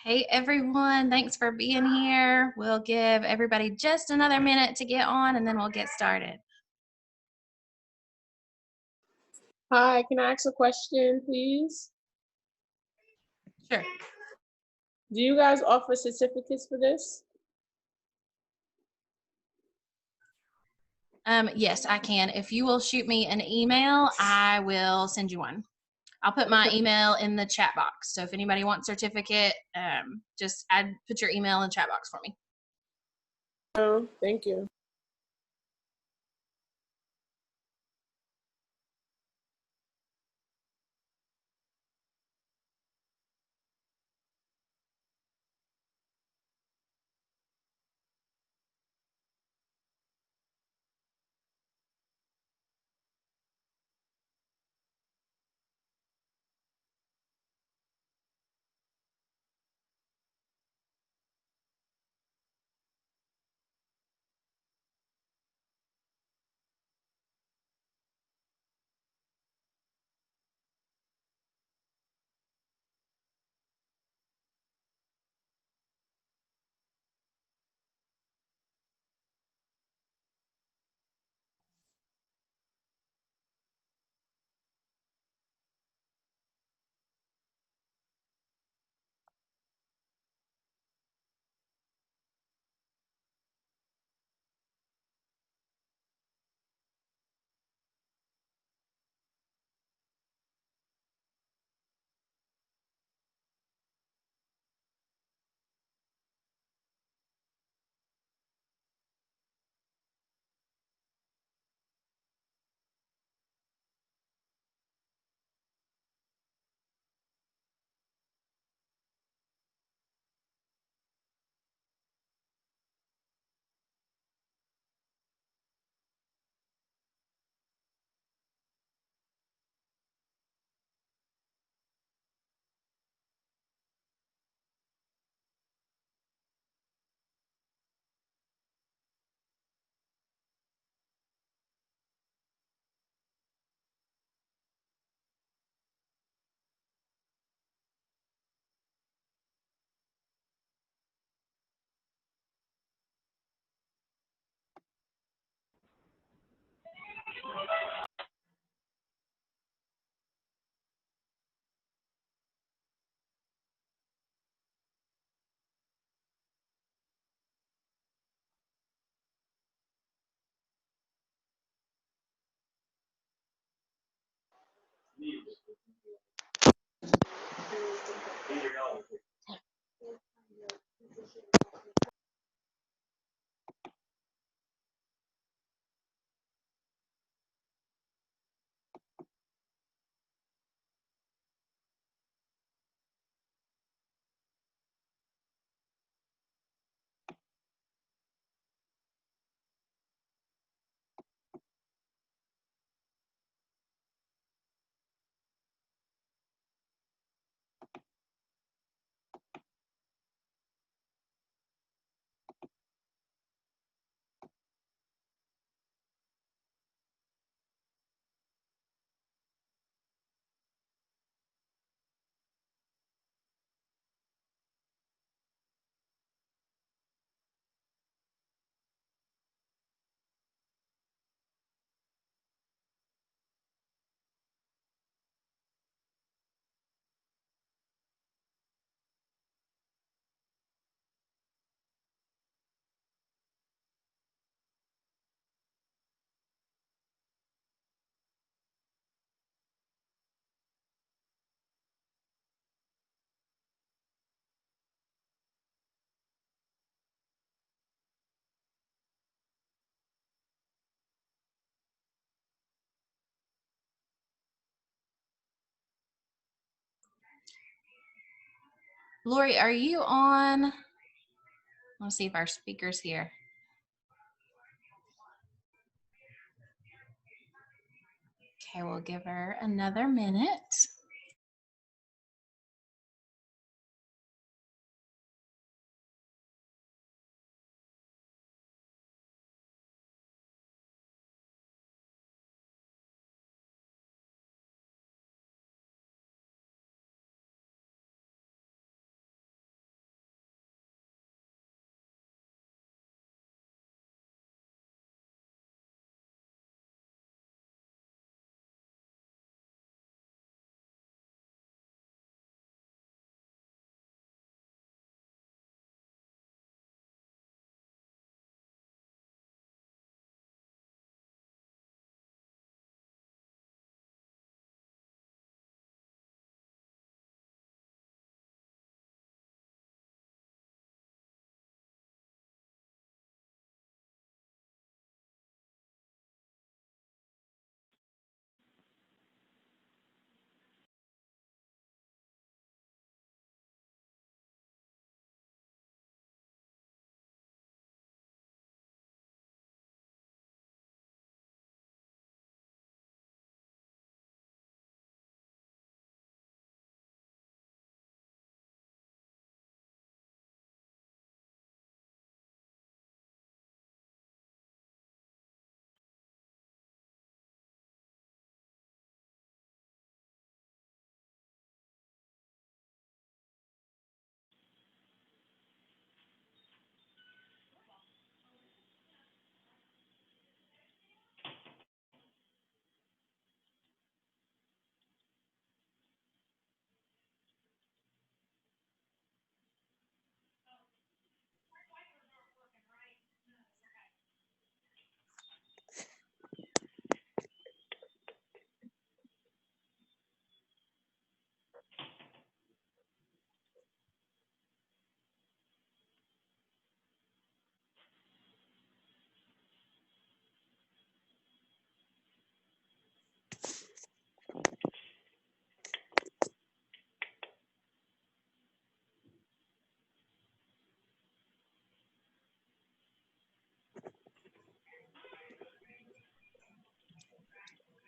Hey everyone, thanks for being here. We'll give everybody just another minute to get on and then we'll get started. Hi, can I ask a question, please? Sure. Do you guys offer certificates for this? Yes, I can. If you will shoot me an email, I will send you one. I'll put my email in the chat box. So if anybody wants a certificate, just put your email in the chat box for me. No, thank you. Lori, are you on? Let's see if our speaker's here. Okay, we'll give her another minute.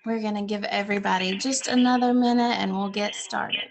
We're going to give everybody just another minute and we'll get started.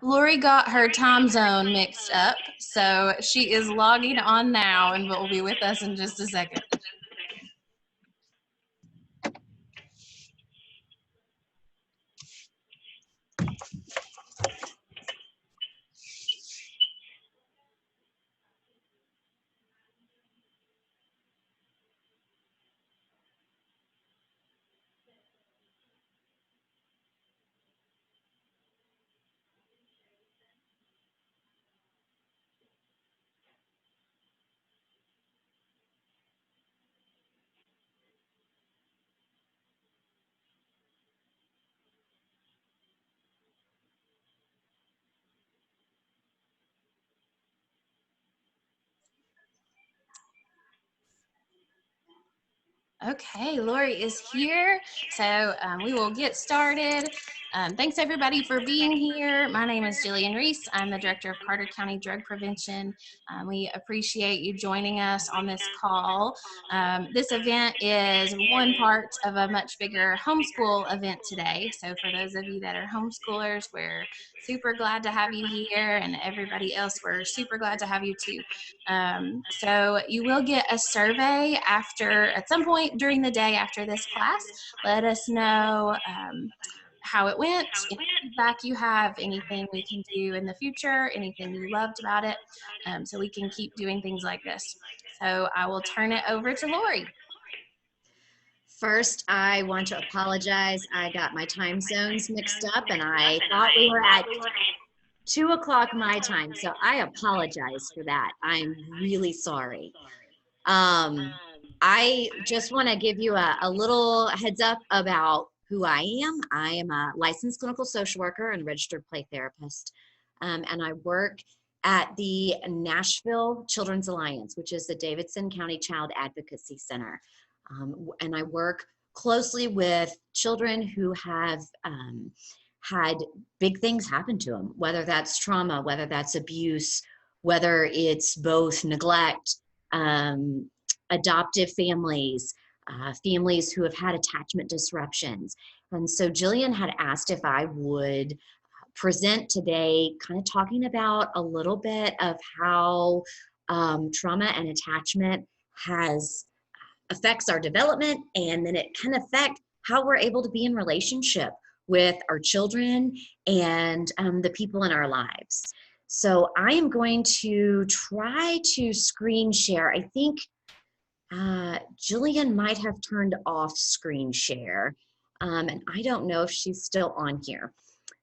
Lori got her time zone mixed up, so she is logging on now and will be with us in just a second. Okay, Lori is here, so we will get started. Thanks everybody for being here. My name is Jillian Reese. I'm the Director of Carter County Drug Prevention. We appreciate you joining us on this call. This event is one part of a much bigger homeschool event today. So for those of you that are homeschoolers, we're super glad to have you here, and everybody else, we're super glad to have you too. So you will get a survey at some point during the day after this class. Let us know how it went, any feedback you have, anything we can do in the future, anything you loved about it, so we can keep doing things like this. So I will turn it over to Lori. First, I want to apologize. I got my time zones mixed up and I thought we were at 2 o'clock my time. So I apologize for that. I'm really sorry. I just want to give you a little heads up about who I am. I am a licensed clinical social worker and registered play therapist. And I work at the Nashville Children's Alliance, which is the Davidson County Child Advocacy Center. And I work closely with children who have had big things happen to them, whether that's trauma, whether that's abuse, whether it's both neglect, adoptive families, families who have had attachment disruptions. And so Jillian had asked if I would present today, kind of talking about a little bit of how trauma and attachment affects our development, and then it can affect how we're able to be in relationship with our children and the people in our lives. So I am going to try to screen share. I think Jillian might have turned off screen share, and I don't know if she's still on here.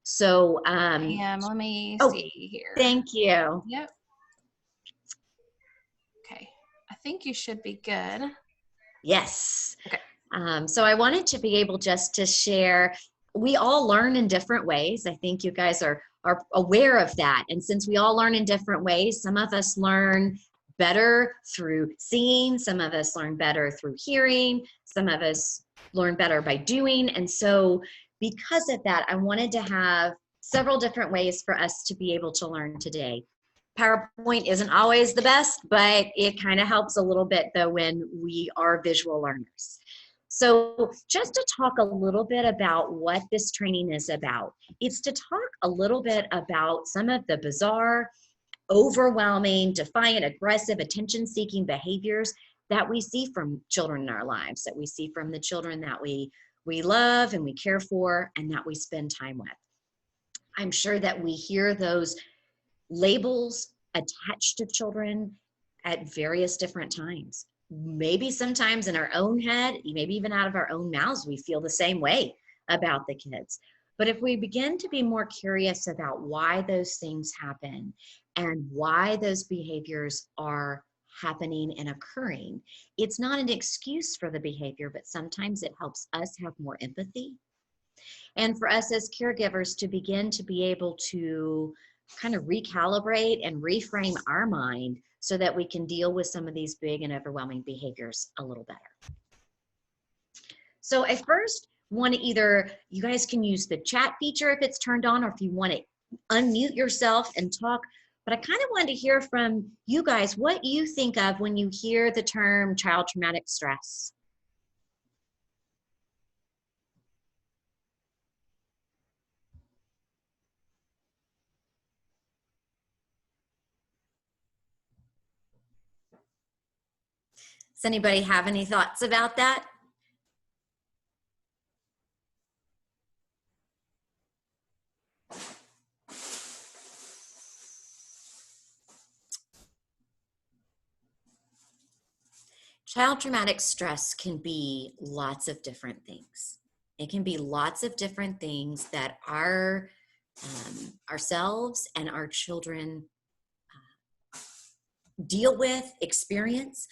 So Yeah, let me see here. Thank you. Yep. Okay, I think you should be good. Yes. Okay. So I wanted to be able just to share. We all learn in different ways. I think you guys are aware of that. And since we all learn in different ways, some of us learn better through seeing, some of us learn better through hearing, some of us learn better by doing. And so because of that, I wanted to have several different ways for us to be able to learn today. PowerPoint isn't always the best, but it kind of helps a little bit though when we are visual learners. So just to talk a little bit about what this training is about, it's to talk a little bit about some of the bizarre, overwhelming, defiant, aggressive, attention-seeking behaviors that we see from children in our lives, that we see from the children that we love and we care for and that we spend time with. I'm sure that we hear those labels attached to children at various different times. Maybe sometimes in our own head, maybe even out of our own mouths, we feel the same way about the kids. But if we begin to be more curious about why those things happen and why those behaviors are happening and occurring, it's not an excuse for the behavior, but sometimes it helps us have more empathy. And for us as caregivers to begin to be able to kind of recalibrate and reframe our mind so that we can deal with some of these big and overwhelming behaviors a little better. So I first want to you guys can use the chat feature if it's turned on, or if you want to unmute yourself and talk. But I kind of wanted to hear from you guys what you think of when you hear the term child traumatic stress. Does anybody have any thoughts about that? Child traumatic stress can be lots of different things. It can be lots of different things that ourselves and our children deal with, experience.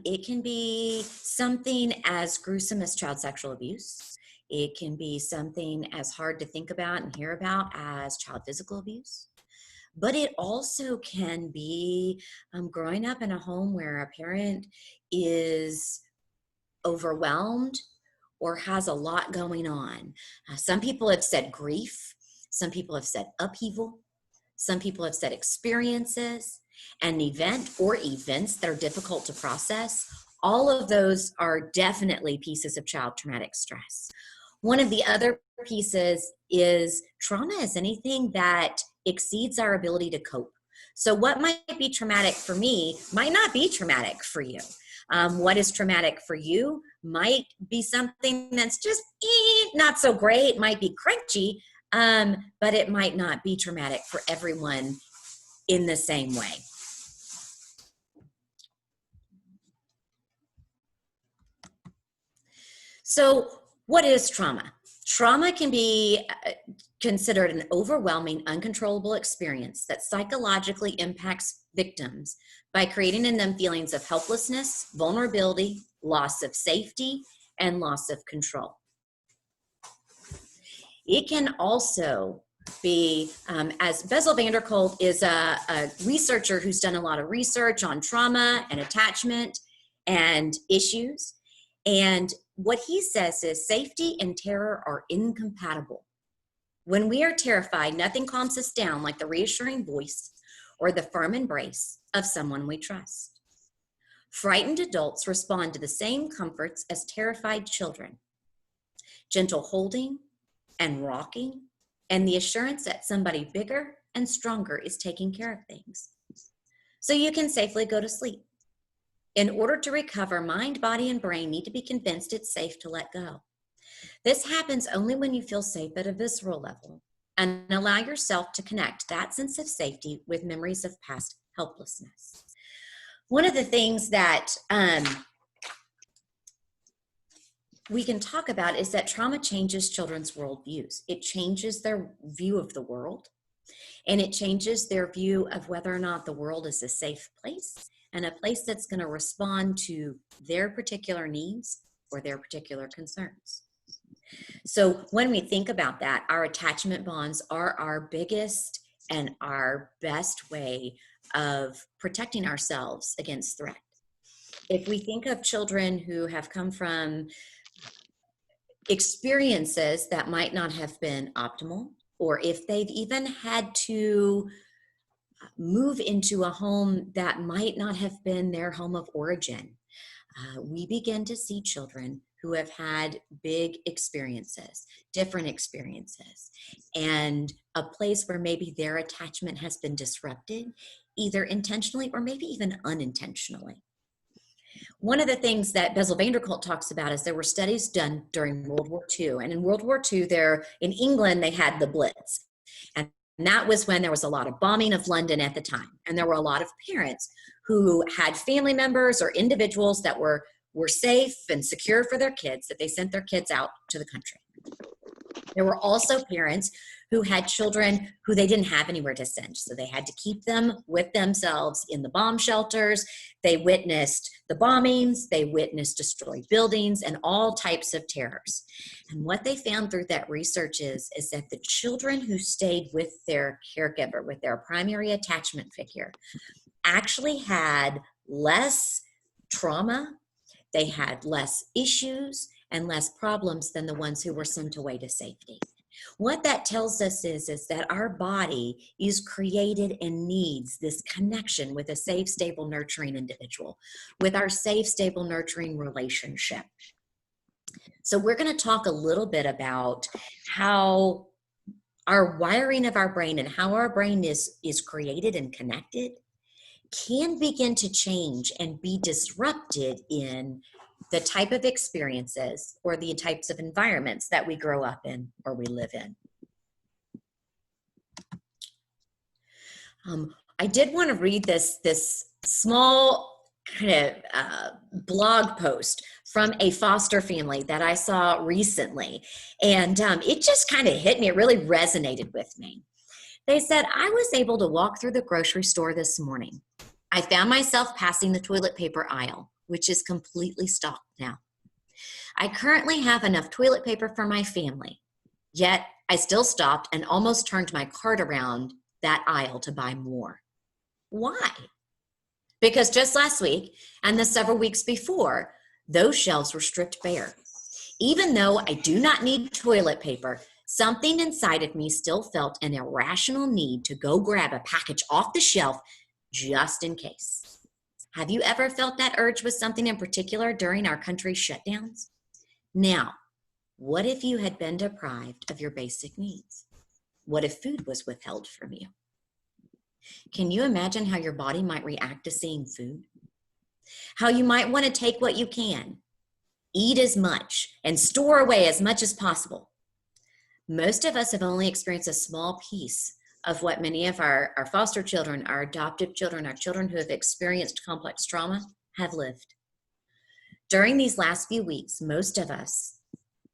It can be something as gruesome as child sexual abuse. It can be something as hard to think about and hear about as child physical abuse. But it also can be growing up in a home where a parent is overwhelmed or has a lot going on. Some people have said grief. Some people have said upheaval. Some people have said experiences, an event or events that are difficult to process. All of those are definitely pieces of child traumatic stress. One of the other pieces is trauma is anything that exceeds our ability to cope. So what might be traumatic for me might not be traumatic for you. What is traumatic for you might be something that's just not so great, might be crunchy, but it might not be traumatic for everyone in the same way. So what is trauma? Trauma can be considered an overwhelming, uncontrollable experience that psychologically impacts victims by creating in them feelings of helplessness, vulnerability, loss of safety, and loss of control. It can also be, as Bessel van der Kolk is a researcher who's done a lot of research on trauma and attachment and issues. And what he says is safety and terror are incompatible. When we are terrified, nothing calms us down like the reassuring voice or the firm embrace of someone we trust. Frightened adults respond to the same comforts as terrified children: gentle holding and rocking, and the assurance that somebody bigger and stronger is taking care of things. So you can safely go to sleep. In order to recover, mind, body, and brain need to be convinced it's safe to let go. This happens only when you feel safe at a visceral level and allow yourself to connect that sense of safety with memories of past helplessness. One of the things that we can talk about is that trauma changes children's worldviews. It changes their view of the world, and it changes their view of whether or not the world is a safe place and a place that's going to respond to their particular needs or their particular concerns. So when we think about that, our attachment bonds are our biggest and our best way of protecting ourselves against threat. If we think of children who have come from experiences that might not have been optimal, or if they've even had to move into a home that might not have been their home of origin, we begin to see children who have had big experiences, different experiences, and a place where maybe their attachment has been disrupted, either intentionally or maybe even unintentionally. One of the things that Bessel van der Kolk talks about is there were studies done during World War II. And in World War II, in England, they had the Blitz. And that was when there was a lot of bombing of London at the time. And there were a lot of parents who had family members or individuals that were safe and secure for their kids, that they sent their kids out to the country. There were also parents who had children who they didn't have anywhere to send. So they had to keep them with themselves in the bomb shelters. They witnessed the bombings, they witnessed destroyed buildings and all types of terrors. And what they found through that research is that the children who stayed with their caregiver, with their primary attachment figure, actually had less trauma, they had less issues and less problems than the ones who were sent away to safety. What that tells us is that our body is created and needs this connection with a safe, stable, nurturing individual, with our safe, stable, nurturing relationship. So we're going to talk a little bit about how our wiring of our brain and how our brain is created and connected can begin to change and be disrupted in the type of experiences or the types of environments that we grow up in or we live in. I did want to read this small kind of blog post from a foster family that I saw recently. And it just kind of hit me. It really resonated with me. They said, "I was able to walk through the grocery store this morning. I found myself passing the toilet paper aisle, which is completely stocked now. I currently have enough toilet paper for my family, yet I still stopped and almost turned my cart around that aisle to buy more. Why? Because just last week and the several weeks before, those shelves were stripped bare. Even though I do not need toilet paper, something inside of me still felt an irrational need to go grab a package off the shelf just in case. Have you ever felt that urge with something in particular during our country's shutdowns? Now, what if you had been deprived of your basic needs? What if food was withheld from you? Can you imagine how your body might react to seeing food? How you might want to take what you can, eat as much, and store away as much as possible. Most of us have only experienced a small piece of what many of our foster children, our adoptive children, our children who have experienced complex trauma have lived. During these last few weeks, most of us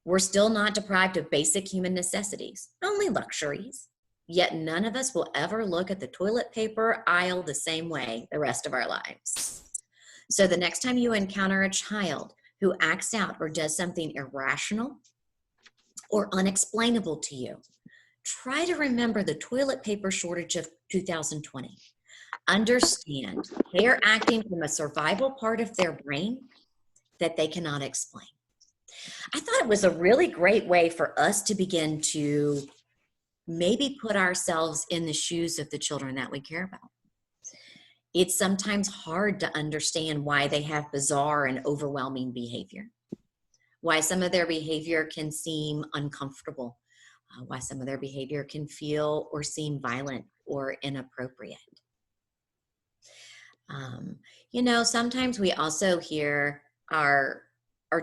were still not deprived of basic human necessities, only luxuries. Yet none of us will ever look at the toilet paper aisle the same way the rest of our lives. So the next time you encounter a child who acts out or does something irrational or unexplainable to you, try to remember the toilet paper shortage of 2020. Understand they are acting from a survival part of their brain that they cannot explain. I thought it was a really great way for us to begin to maybe put ourselves in the shoes of the children that we care about. It's sometimes hard to understand why they have bizarre and overwhelming behavior, why some of their behavior can seem uncomfortable, why some of their behavior can feel or seem violent or inappropriate. Sometimes we also hear our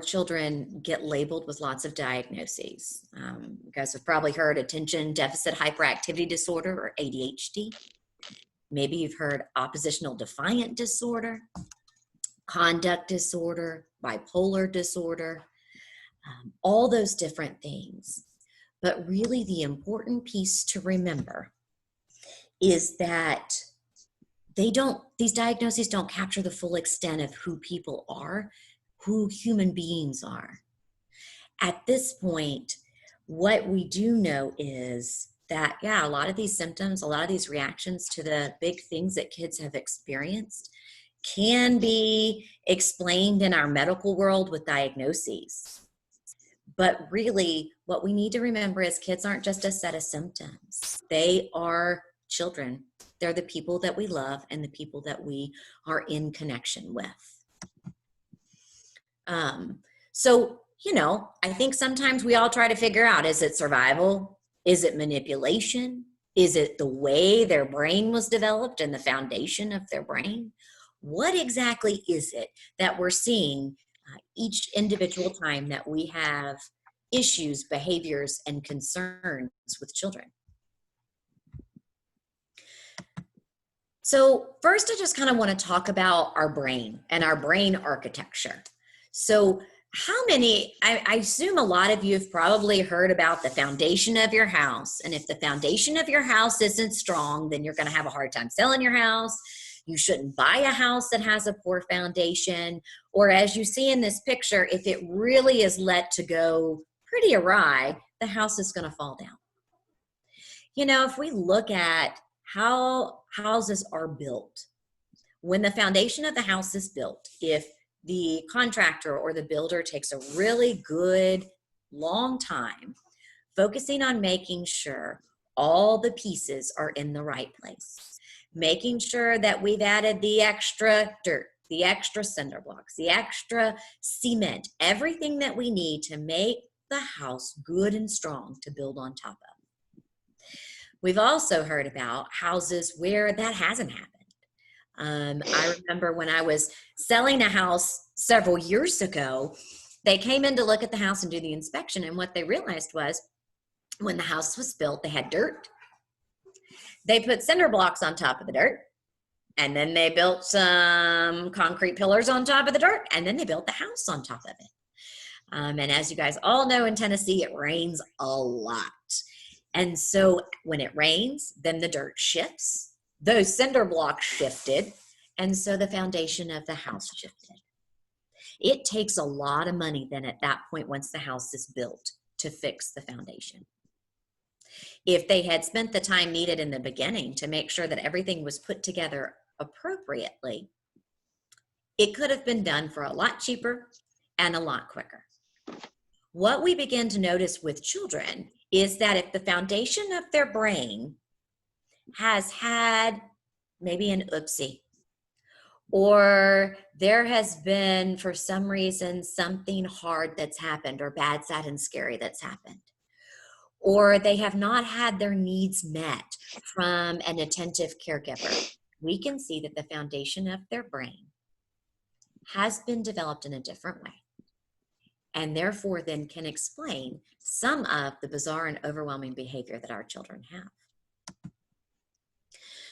children get labeled with lots of diagnoses. You guys have probably heard attention deficit hyperactivity disorder, or ADHD. Maybe you've heard oppositional defiant disorder, conduct disorder, bipolar disorder, all those different things. But really the important piece to remember is that these diagnoses don't capture the full extent of who people are, who human beings are. At this point, what we do know is that, a lot of these symptoms, a lot of these reactions to the big things that kids have experienced can be explained in our medical world with diagnoses. But really, what we need to remember is kids aren't just a set of symptoms. They are children. They're the people that we love and the people that we are in connection with. I think sometimes we all try to figure out, is it survival? Is it manipulation? Is it the way their brain was developed and the foundation of their brain? What exactly is it that we're seeing each individual time that we have issues, behaviors, and concerns with children? So first, I just kind of want to talk about our brain and our brain architecture. So I assume a lot of you have probably heard about the foundation of your house. And if the foundation of your house isn't strong, then you're going to have a hard time selling your house. You shouldn't buy a house that has a poor foundation. Or as you see in this picture, if it really is let to go pretty awry, the house is going to fall down. If we look at how houses are built, when the foundation of the house is built, if the contractor or the builder takes a really good long time focusing on making sure all the pieces are in the right place, making sure that we've added the extra dirt, the extra cinder blocks, the extra cement, everything that we need to make the house good and strong to build on top of. We've also heard about houses where that hasn't happened. I remember when I was selling a house several years ago, they came in to look at the house and do the inspection. And what they realized was when the house was built, they had dirt. They put cinder blocks on top of the dirt. And then they built some concrete pillars on top of the dirt. And then they built the house on top of it. And as you guys all know, in Tennessee, it rains a lot. And so when it rains, then the dirt shifts. Those cinder blocks shifted, and so the foundation of the house shifted. It takes a lot of money then at that point, once the house is built, to fix the foundation. If they had spent the time needed in the beginning to make sure that everything was put together appropriately, it could have been done for a lot cheaper and a lot quicker. What we begin to notice with children is that if the foundation of their brain has had maybe an oopsie, or there has been, for some reason, something hard that's happened, or bad, sad, and scary that's happened, or they have not had their needs met from an attentive caregiver, we can see that the foundation of their brain has been developed in a different way, and therefore then can explain some of the bizarre and overwhelming behavior that our children have.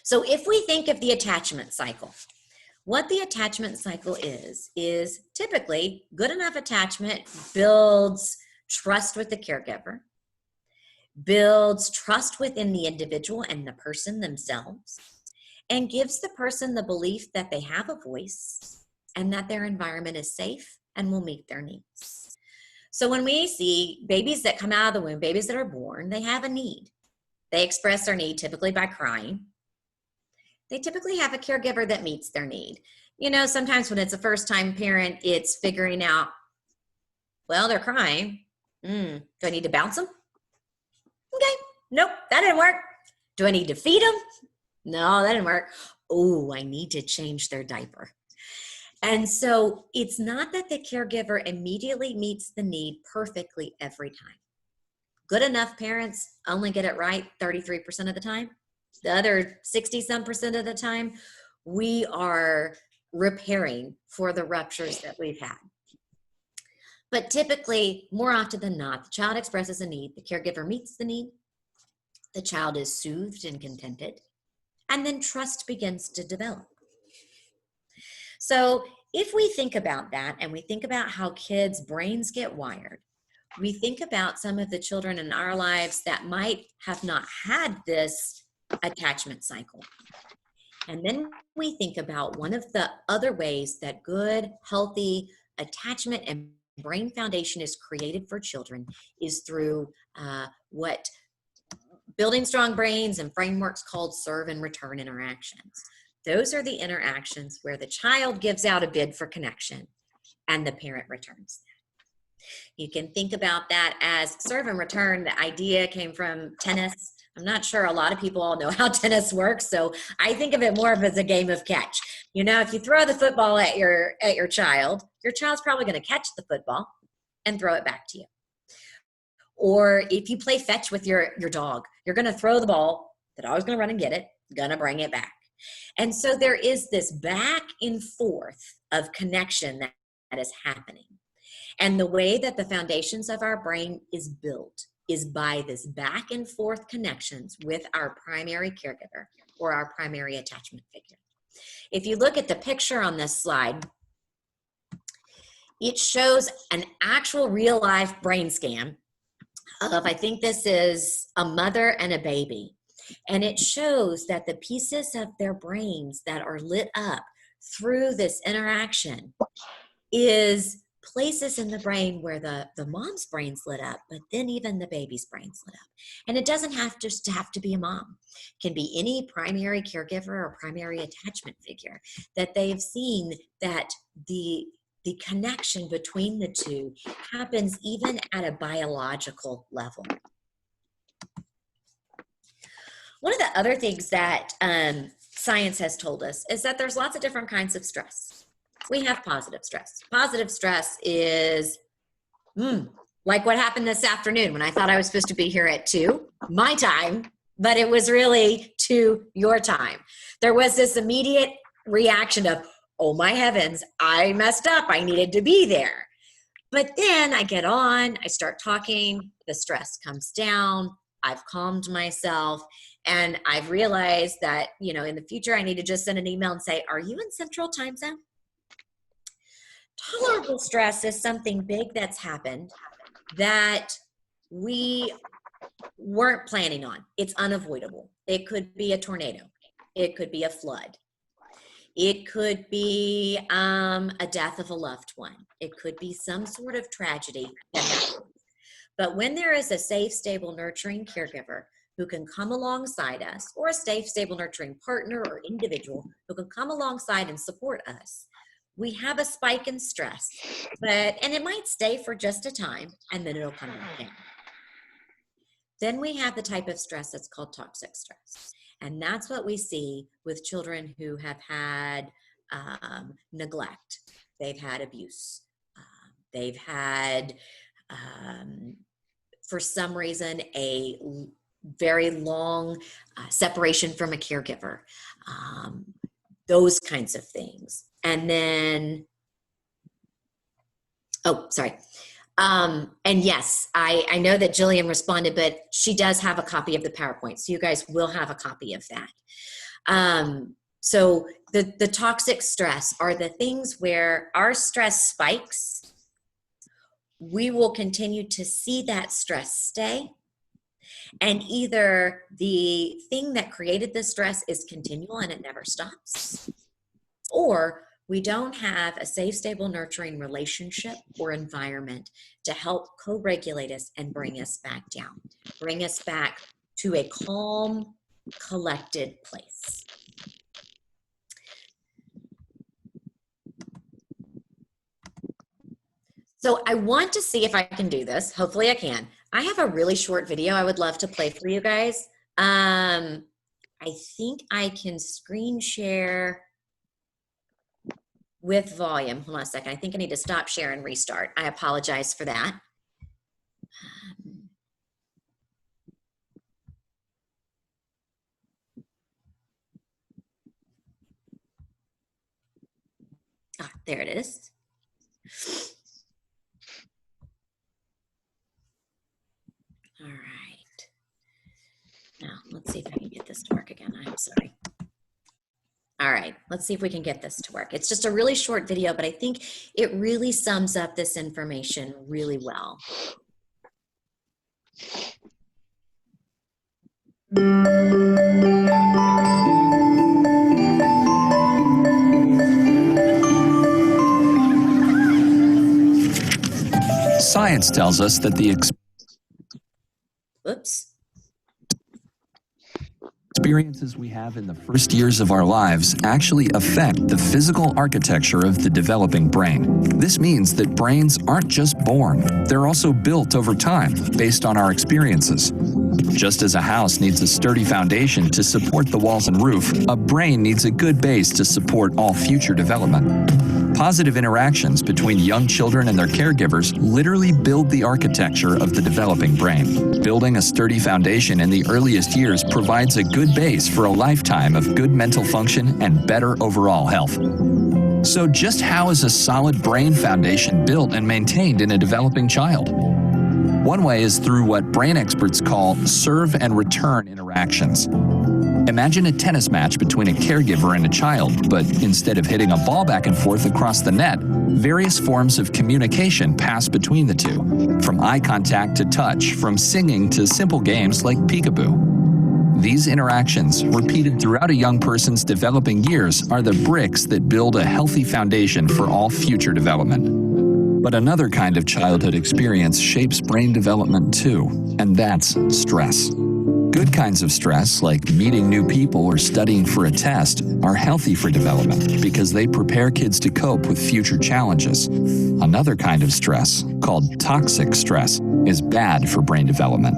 So if we think of the attachment cycle, what the attachment cycle is typically good enough attachment builds trust with the caregiver, builds trust within the individual and the person themselves, and gives the person the belief that they have a voice and that their environment is safe and will meet their needs. So when we see babies that come out of the womb, babies that are born, they have a need. They express their need typically by crying. They typically have a caregiver that meets their need. You know, sometimes when it's a first-time parent, it's figuring out, well, they're crying. Do I need to bounce them? Okay, nope, that didn't work. Do I need to feed them? No, that didn't work. Oh, I need to change their diaper. And so it's not that the caregiver immediately meets the need perfectly every time. Good enough parents only get it right 33% of the time. The other 60-some% of the time, we are repairing for the ruptures that we've had. But typically, more often than not, the child expresses a need, the caregiver meets the need, the child is soothed and contented, and then trust begins to develop. So if we think about that and we think about how kids' brains get wired, we think about some of the children in our lives that might have not had this attachment cycle. And then we think about one of the other ways that good, healthy attachment and brain foundation is created for children is through what building strong brains and frameworks called serve and return interactions. Those are the interactions where the child gives out a bid for connection and the parent returns that. You can think about that as serve and return. The idea came from tennis. I'm not sure a lot of people all know how tennis works, so I think of it more of as a game of catch. You know, if you throw the football at your child's probably going to catch the football and throw it back to you. Or if you play fetch with your dog, you're going to throw the ball, the dog's going to run and get it, going to bring it back. And so there is this back and forth of connection that is happening. And the way that the foundations of our brain is built is by this back and forth connections with our primary caregiver or our primary attachment figure. If you look at the picture on this slide, it shows an actual real life brain scan of, I think this is a mother and a baby. And it shows that the pieces of their brains that are lit up through this interaction is places in the brain where the mom's brain's lit up, but then even the baby's brain's lit up. And it doesn't have to be a mom. It can be any primary caregiver or primary attachment figure that they've seen that the connection between the two happens even at a biological level. One of the other things that science has told us is that there's lots of different kinds of stress. We have positive stress. Positive stress is like what happened this afternoon when I thought I was supposed to be here at 2, my time, but it was really 2, your time. There was this immediate reaction of, oh my heavens, I messed up. I needed to be there. But then I get on, I start talking, the stress comes down, I've calmed myself, and I've realized that, you know, in the future I need to just send an email and say, are you in Central Time Zone? Tolerable stress is something big that's happened that we weren't planning on. It's unavoidable. It could be a tornado. It could be a flood. It could be a death of a loved one. It could be some sort of tragedy that happens. But when there is a safe, stable, nurturing caregiver who can come alongside us, or a safe, stable, nurturing partner or individual who can come alongside and support us, we have a spike in stress, and it might stay for just a time, and then it'll come back down. Then we have the type of stress that's called toxic stress. And that's what we see with children who have had neglect. They've had abuse. They've had, for some reason, a very long separation from a caregiver. Those kinds of things. And then, and yes, I know that Jillian responded, but she does have a copy of the PowerPoint. So you guys will have a copy of that. So the toxic stress are the things where our stress spikes. We will continue to see that stress stay. And either the thing that created the stress is continual and it never stops, or We don't have a safe, stable, nurturing relationship or environment to help co-regulate us and bring us back down, bring us back to a calm, collected place. So I want to see if I can do this. Hopefully I can. I have a really short video I would love to play for you guys. I think I can screen share with volume. Hold on a second. I think I need to stop share and restart. I apologize for that. There it is. All right. Now, let's see if I can get this to work again. I'm sorry. All right, let's see if we can get this to work. It's just a really short video, but I think it really sums up this information really well. Science tells us that the experiences we have in the first years of our lives actually affect the physical architecture of the developing brain. This means that brains aren't just born, they're also built over time based on our experiences. Just as a house needs a sturdy foundation to support the walls and roof, a brain needs a good base to support all future development. Positive interactions between young children and their caregivers literally build the architecture of the developing brain. Building a sturdy foundation in the earliest years provides a good base for a lifetime of good mental function and better overall health. So just how is a solid brain foundation built and maintained in a developing child? One way is through what brain experts call serve and return interactions. Imagine a tennis match between a caregiver and a child, but instead of hitting a ball back and forth across the net, various forms of communication pass between the two, from eye contact to touch, from singing to simple games like peekaboo. These interactions, repeated throughout a young person's developing years, are the bricks that build a healthy foundation for all future development. But another kind of childhood experience shapes brain development too, and that's stress. Good kinds of stress, like meeting new people or studying for a test, are healthy for development because they prepare kids to cope with future challenges. Another kind of stress, called toxic stress, is bad for brain development.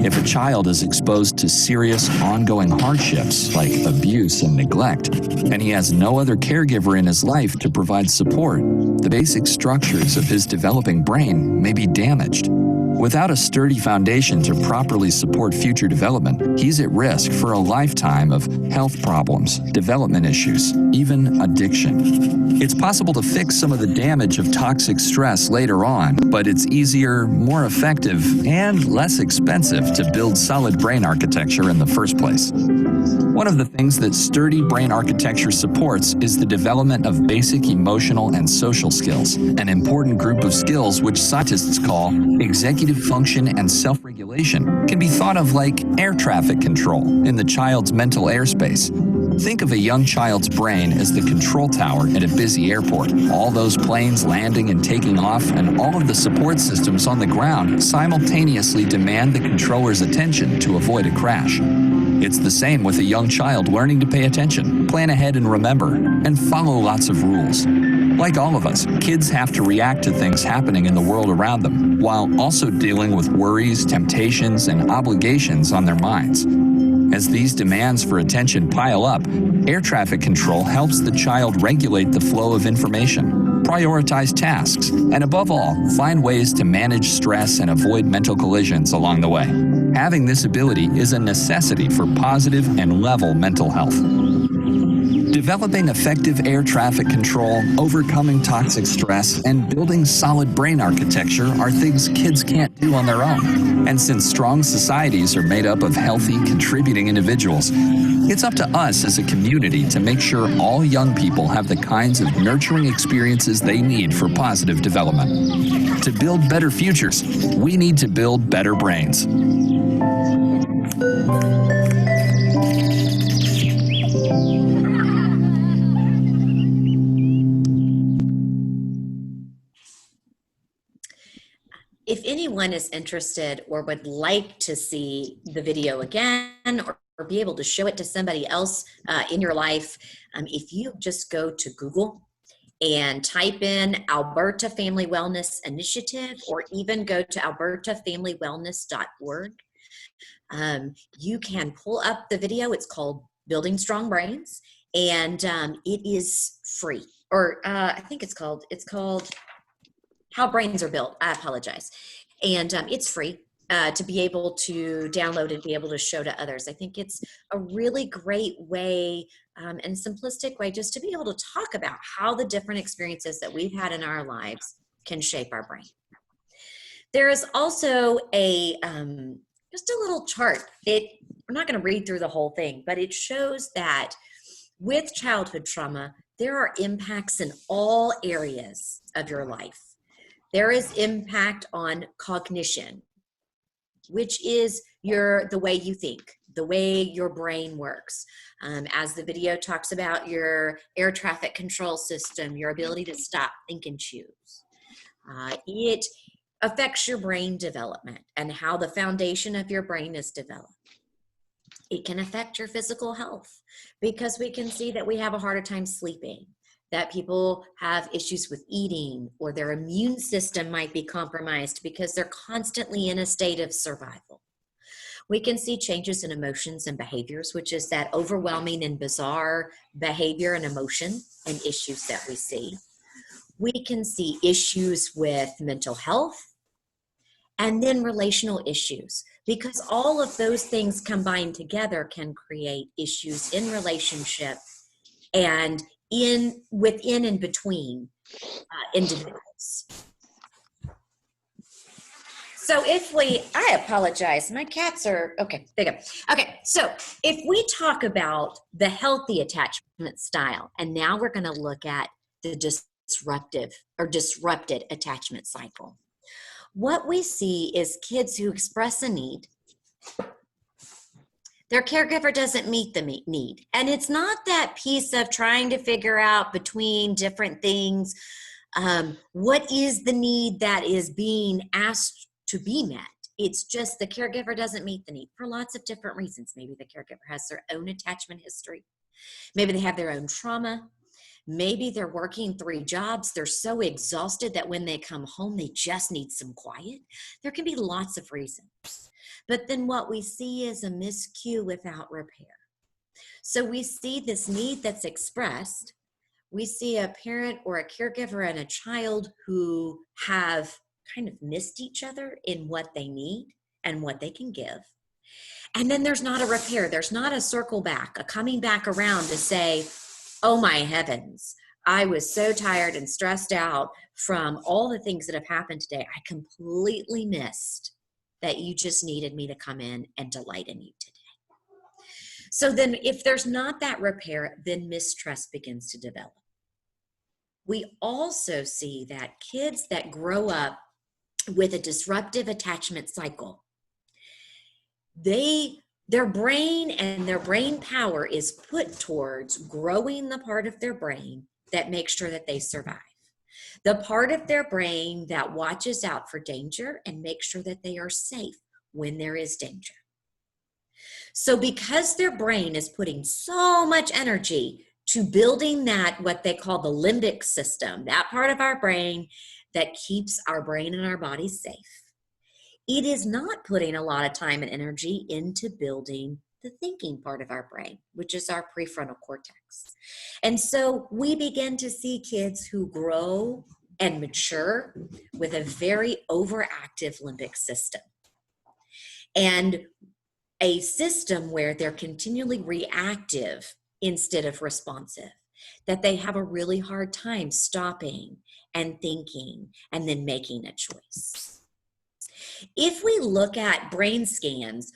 If a child is exposed to serious, ongoing hardships like abuse and neglect, and he has no other caregiver in his life to provide support, the basic structures of his developing brain may be damaged. Without a sturdy foundation to properly support future development, he's at risk for a lifetime of health problems, development issues, even addiction. It's possible to fix some of the damage of toxic stress later on, but it's easier, more effective, and less expensive to build solid brain architecture in the first place. One of the things that sturdy brain architecture supports is the development of basic emotional and social skills, an important group of skills which scientists call executive function and self-regulation, can be thought of like air traffic control in the child's mental airspace. Think of a young child's brain as the control tower at a busy airport. All those planes landing and taking off, and all of the support systems on the ground simultaneously demand the controller's attention to avoid a crash. It's the same with a young child learning to pay attention, plan ahead and remember, and follow lots of rules. Like all of us, kids have to react to things happening in the world around them, while also dealing with worries, temptations, and obligations on their minds. As these demands for attention pile up, air traffic control helps the child regulate the flow of information, prioritize tasks, and above all, find ways to manage stress and avoid mental collisions along the way. Having this ability is a necessity for positive and level mental health. Developing effective air traffic control, overcoming toxic stress, and building solid brain architecture are things kids can't do on their own. And since strong societies are made up of healthy, contributing individuals, it's up to us as a community to make sure all young people have the kinds of nurturing experiences they need for positive development. To build better futures, we need to build better brains. if anyone is interested or would like to see the video again, or be able to show it to somebody else in your life, if you just go to Google and type in Alberta Family Wellness Initiative, or even go to albertafamilywellness.org, you can pull up the video. It's called Building Strong Brains, and it is free. Or I think it's called How Brains Are Built. I apologize. And it's free to be able to download and be able to show to others. I think it's a really great way and simplistic way just to be able to talk about how the different experiences that we've had in our lives can shape our brain. There is also a just a little chart. I'm not going to read through the whole thing, but it shows that with childhood trauma, there are impacts in all areas of your life. There is impact on cognition, which is the way you think, the way your brain works. As the video talks about your air traffic control system, your ability to stop, think, and choose. It affects your brain development and how the foundation of your brain is developed. It can affect your physical health because we can see that we have a harder time sleeping, that people have issues with eating, or their immune system might be compromised because they're constantly in a state of survival. We can see changes in emotions and behaviors, which is that overwhelming and bizarre behavior and emotion and issues that we see. We can see issues with mental health, and then relational issues, because all of those things combined together can create issues in relationship and within and between individuals. So I apologize, my cats are, okay, there you go. Okay, so if we talk about the healthy attachment style, and now we're gonna look at the disrupted attachment cycle. What we see is kids who express a need. Their caregiver doesn't meet the need. And it's not that piece of trying to figure out between different things, what is the need that is being asked to be met. It's just the caregiver doesn't meet the need for lots of different reasons. Maybe the caregiver has their own attachment history. Maybe they have their own trauma. Maybe they're working 3 jobs. They're so exhausted that when they come home, they just need some quiet. There can be lots of reasons. But then what we see is a miscue without repair. So we see this need that's expressed. We see a parent or a caregiver and a child who have kind of missed each other in what they need and what they can give. And then there's not a repair. There's not a circle back, a coming back around to say, oh my heavens, I was so tired and stressed out from all the things that have happened today. I completely missed that you just needed me to come in and delight in you today. So then if there's not that repair, then mistrust begins to develop. We also see that kids that grow up with a disruptive attachment cycle, their brain and their brain power is put towards growing the part of their brain that makes sure that they survive. The part of their brain that watches out for danger and makes sure that they are safe when there is danger. So because their brain is putting so much energy to building that, what they call the limbic system, that part of our brain that keeps our brain and our body safe, it is not putting a lot of time and energy into building the thinking part of our brain, which is our prefrontal cortex. And so we begin to see kids who grow and mature with a very overactive limbic system, and a system where they're continually reactive instead of responsive, that they have a really hard time stopping and thinking and then making a choice. If we look at brain scans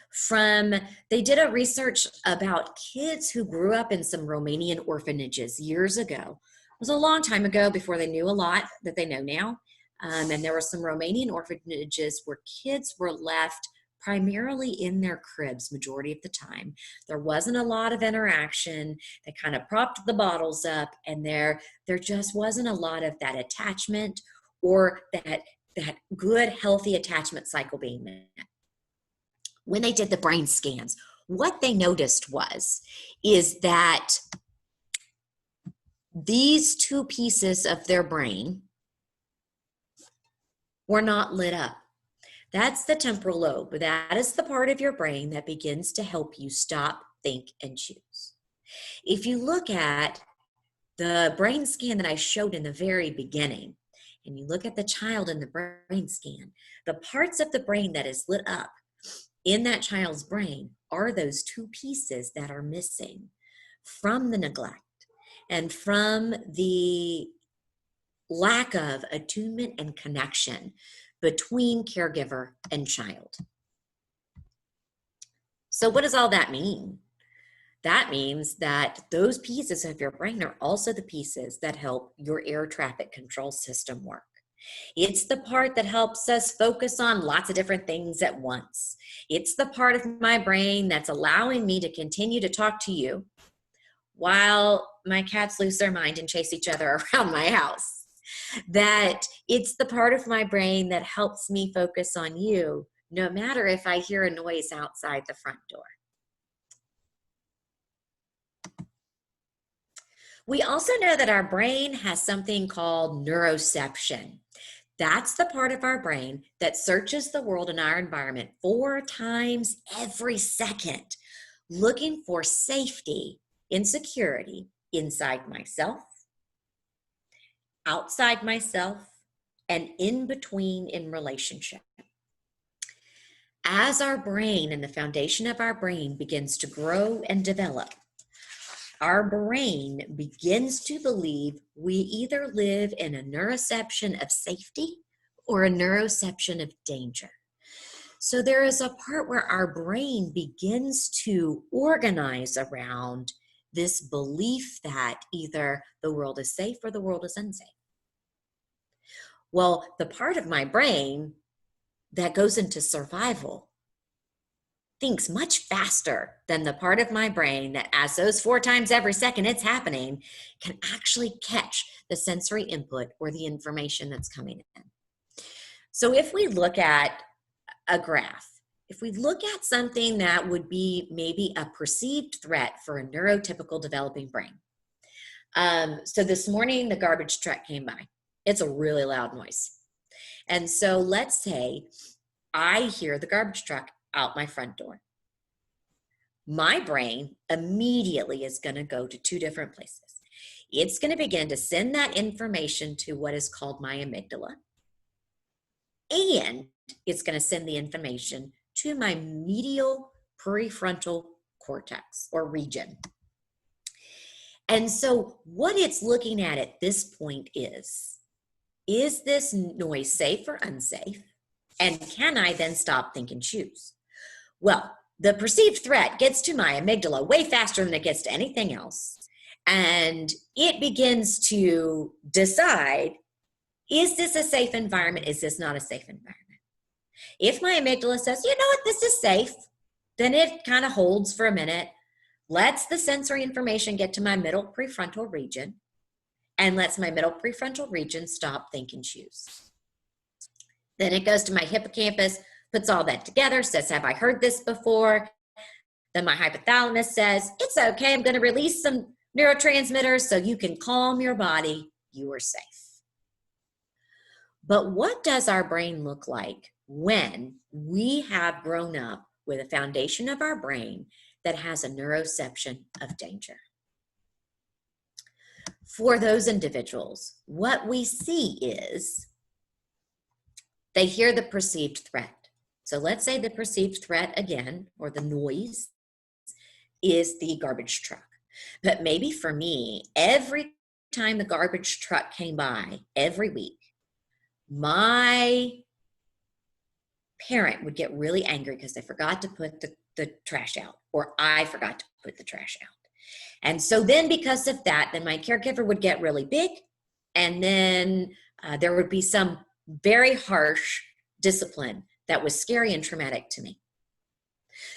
they did a research about kids who grew up in some Romanian orphanages years ago. It was a long time ago, before they knew a lot that they know now. And there were some Romanian orphanages where kids were left primarily in their cribs majority of the time. There wasn't a lot of interaction. They kind of propped the bottles up, and there just wasn't a lot of that attachment or that that good, healthy attachment cycle being met. When they did the brain scans, what they noticed is that these two pieces of their brain were not lit up. That's the temporal lobe. That is the part of your brain that begins to help you stop, think, and choose. If you look at the brain scan that I showed in the very beginning, and you look at the child in the brain scan, the parts of the brain that is lit up in that child's brain are those two pieces that are missing from the neglect and from the lack of attunement and connection between caregiver and child. So what does all that mean? That means that those pieces of your brain are also the pieces that help your air traffic control system work. It's the part that helps us focus on lots of different things at once. It's the part of my brain that's allowing me to continue to talk to you while my cats lose their mind and chase each other around my house. That it's the part of my brain that helps me focus on you, no matter if I hear a noise outside the front door. We also know that our brain has something called neuroception. That's the part of our brain that searches the world and our environment 4 times every second, looking for safety and security inside myself, outside myself, and in between in relationship. As our brain and the foundation of our brain begins to grow and develop, our brain begins to believe we either live in a neuroception of safety or a neuroception of danger. So there is a part where our brain begins to organize around this belief that either the world is safe or the world is unsafe. Well, the part of my brain that goes into survival thinks much faster than the part of my brain that, as those 4 times every second it's happening, can actually catch the sensory input or the information that's coming in. So if we look at a graph, if we look at something that would be maybe a perceived threat for a neurotypical developing brain. So this morning, the garbage truck came by. It's a really loud noise. And so let's say I hear the garbage truck out my front door. My brain immediately is going to go to 2 different places. It's going to begin to send that information to what is called my amygdala. And it's going to send the information to my medial prefrontal cortex or region. And so what it's looking at this point is this noise safe or unsafe? And can I then stop, think, and choose? Well, the perceived threat gets to my amygdala way faster than it gets to anything else. And it begins to decide, is this a safe environment? Is this not a safe environment? If my amygdala says, you know what, this is safe, then it kind of holds for a minute, lets the sensory information get to my middle prefrontal region, and lets my middle prefrontal region stop, think, and choose. Then it goes to my hippocampus, puts all that together, says, have I heard this before? Then my hypothalamus says, it's okay, I'm going to release some neurotransmitters so you can calm your body, you are safe. But what does our brain look like when we have grown up with a foundation of our brain that has a neuroception of danger? For those individuals, what we see is they hear the perceived threat. So let's say the perceived threat again, or the noise, is the garbage truck. But maybe for me, every time the garbage truck came by every week, my parent would get really angry because they forgot to put the trash out, or I forgot to put the trash out. And so then because of that, then my caregiver would get really big, and then there would be some very harsh discipline that was scary and traumatic to me.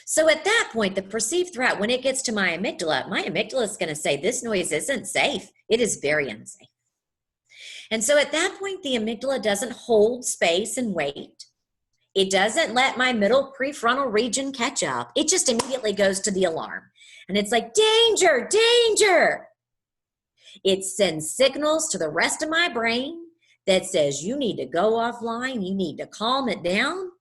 So at that point, the perceived threat, when it gets to my amygdala is going to say, this noise isn't safe. It is very unsafe. And so at that point, the amygdala doesn't hold space and wait. It doesn't let my middle prefrontal region catch up. It just immediately goes to the alarm. And it's like, danger, danger. It sends signals to the rest of my brain that says, you need to go offline. You need to calm it down.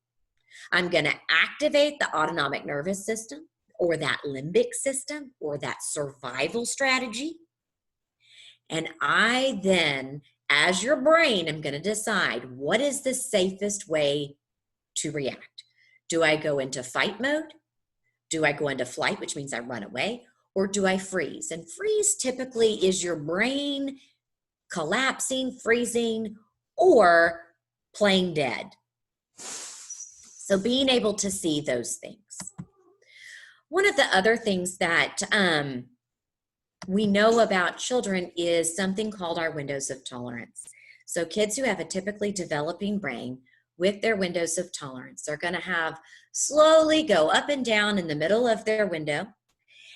I'm going to activate the autonomic nervous system or that limbic system or that survival strategy. And I then, as your brain, am going to decide what is the safest way to react. Do I go into fight mode? Do I go into flight, which means I run away? Or do I freeze? And freeze typically is your brain collapsing, freezing, or playing dead. So being able to see those things. One of the other things that we know about children is something called our windows of tolerance. So kids who have a typically developing brain with their windows of tolerance, they're going to have slowly go up and down in the middle of their window,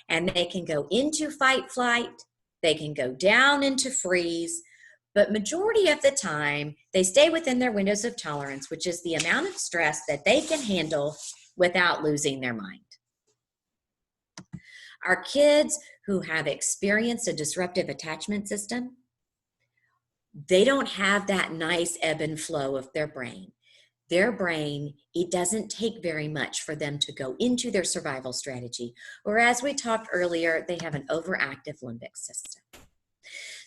and they can go into fight flight, they can go down into freeze, but majority of the time they stay within their windows of tolerance, which is the amount of stress that they can handle without losing their mind. Our kids who have experienced a disruptive attachment system, they don't have that nice ebb and flow of their brain. Their brain, it doesn't take very much for them to go into their survival strategy. Or as we talked earlier, they have an overactive limbic system.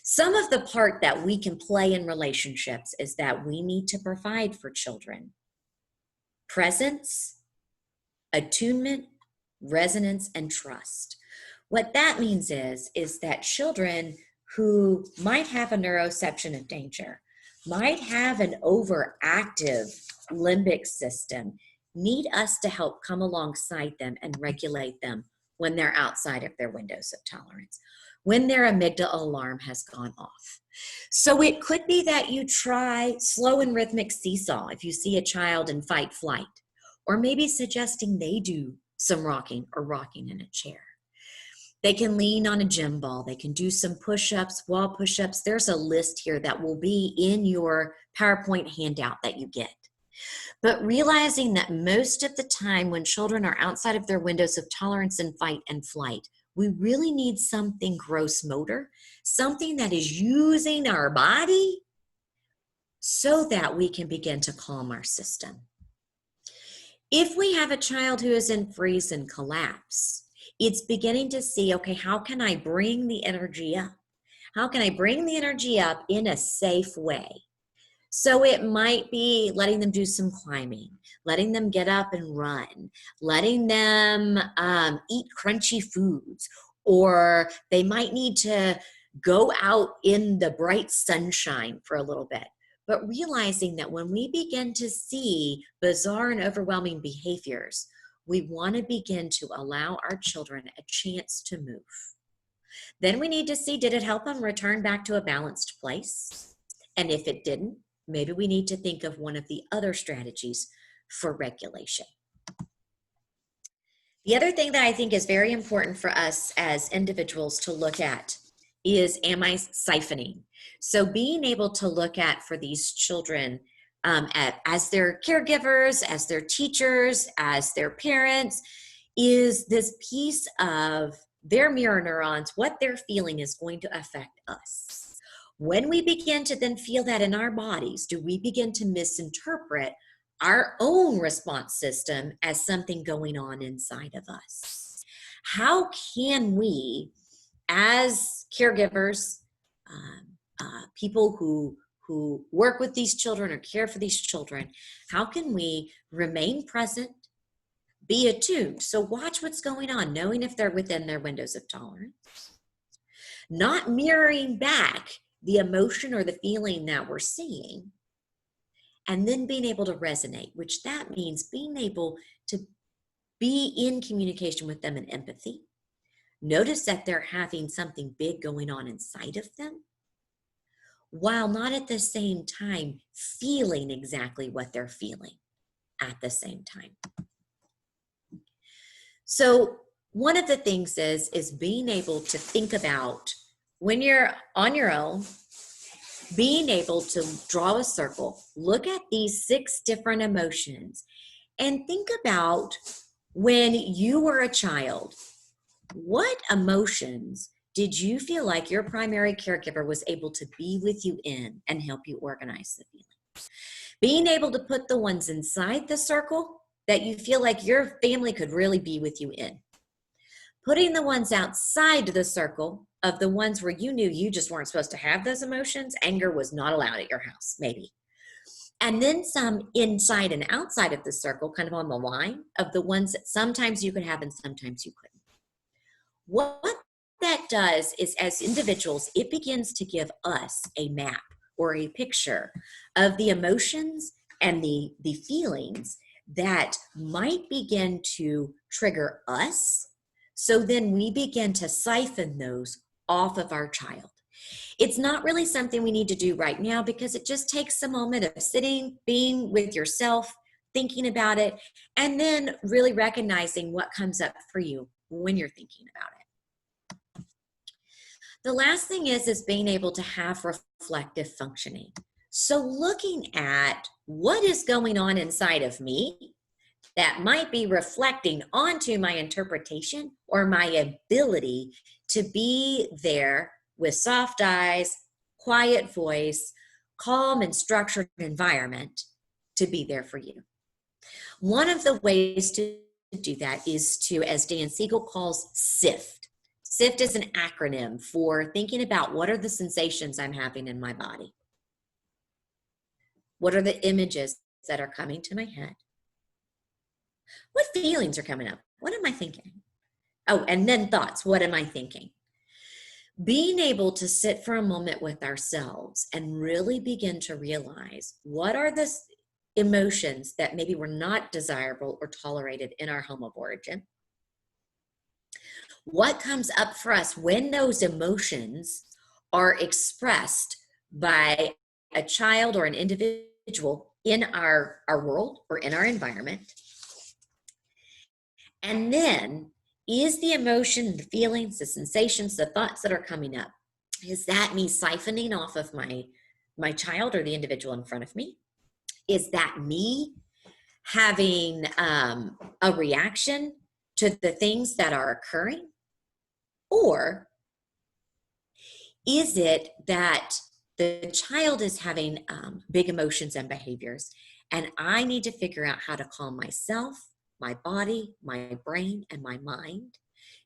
Some of the part that we can play in relationships is that we need to provide for children presence, attunement, resonance, and trust. What that means is that children who might have a neuroception of danger, might have an overactive limbic system, need us to help come alongside them and regulate them when they're outside of their windows of tolerance, when their amygdala alarm has gone off. So it could be that you try slow and rhythmic seesaw if you see a child in fight flight, or maybe suggesting they do some rocking or rocking in a chair. They can lean on a gym ball. They can do some push-ups, wall push-ups. There's a list here that will be in your PowerPoint handout that you get. But realizing that most of the time when children are outside of their windows of tolerance in fight and flight, we really need something gross motor, something that is using our body so that we can begin to calm our system. If we have a child who is in freeze and collapse, it's beginning to see, okay, how can I bring the energy up? How can I bring the energy up in a safe way? So it might be letting them do some climbing, letting them get up and run, letting them eat crunchy foods, or they might need to go out in the bright sunshine for a little bit. But realizing that when we begin to see bizarre and overwhelming behaviors, we want to begin to allow our children a chance to move. Then we need to see, did it help them return back to a balanced place? And if it didn't, maybe we need to think of one of the other strategies for regulation. The other thing that I think is very important for us as individuals to look at is, am I siphoning? So being able to look at for these children as their caregivers, as their teachers, as their parents, is this piece of their mirror neurons, what they're feeling is going to affect us. When we begin to then feel that in our bodies, do we begin to misinterpret our own response system as something going on inside of us? How can we, as caregivers, people who work with these children or care for these children, how can we remain present, be attuned? So watch what's going on, knowing if they're within their windows of tolerance, not mirroring back the emotion or the feeling that we're seeing, and then being able to resonate, which that means being able to be in communication with them in empathy. Notice that they're having something big going on inside of them, while not at the same time feeling exactly what they're feeling at the same time. So one of the things is being able to think about when you're on your own, being able to draw a circle, look at these 6 different emotions, and think about when you were a child, what emotions did you feel like your primary caregiver was able to be with you in and help you organize the feeling? Being able to put the ones inside the circle that you feel like your family could really be with you in. Putting the ones outside the circle of the ones where you knew you just weren't supposed to have those emotions. Anger was not allowed at your house, maybe. And then some inside and outside of the circle, kind of on the line of the ones that sometimes you could have and sometimes you couldn't. What that does is, as individuals, it begins to give us a map or a picture of the emotions and the feelings that might begin to trigger us. So then we begin to siphon those off of our child. It's not really something we need to do right now because it just takes a moment of sitting, being with yourself, thinking about it, and then really recognizing what comes up for you when you're thinking about it. The last thing is being able to have reflective functioning. So looking at what is going on inside of me that might be reflecting onto my interpretation or my ability to be there with soft eyes, quiet voice, calm and structured environment to be there for you. One of the ways to do that is to, as Dan Siegel calls, SIFT. SIFT is an acronym for thinking about what are the sensations I'm having in my body. What are the images that are coming to my head? What feelings are coming up? What am I thinking? Oh, and then thoughts. What am I thinking? Being able to sit for a moment with ourselves and really begin to realize what are the emotions that maybe were not desirable or tolerated in our home of origin. What comes up for us when those emotions are expressed by a child or an individual in our world or in our environment. And then, is the emotion, the feelings, the sensations, the thoughts that are coming up, is that me siphoning off of my child or the individual in front of me? Is that me having a reaction to the things that are occurring? Or is it that the child is having big emotions and behaviors, and I need to figure out how to calm myself, my body, my brain, and my mind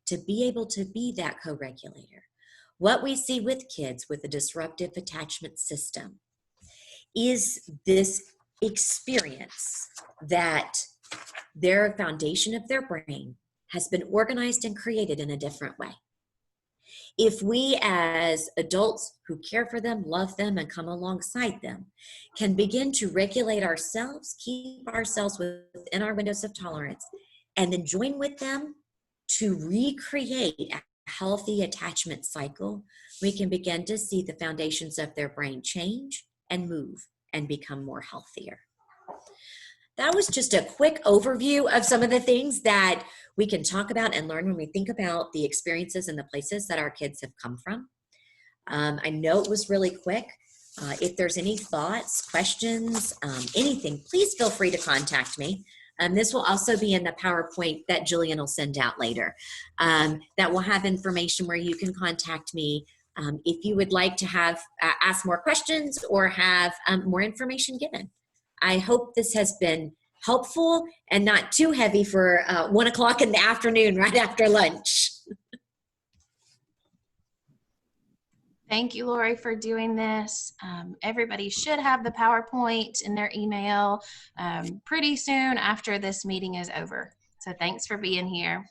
to be able to be that co-regulator? What we see with kids with a disruptive attachment system is this experience that their foundation of their brain has been organized and created in a different way. If we as adults who care for them, love them, and come alongside them can begin to regulate ourselves, keep ourselves within our windows of tolerance, and then join with them to recreate a healthy attachment cycle, we can begin to see the foundations of their brain change and move and become more healthier. That was just a quick overview of some of the things that we can talk about and learn when we think about the experiences and the places that our kids have come from. I know it was really quick. If there's any thoughts, questions, anything, please feel free to contact me. This will also be in the PowerPoint that Julian will send out later. That will have information where you can contact me if you would like to have ask more questions or have more information given. I hope this has been helpful and not too heavy for 1 o'clock in the afternoon right after lunch. Thank you, Lori, for doing this. Everybody should have the PowerPoint in their email pretty soon after this meeting is over. So thanks for being here.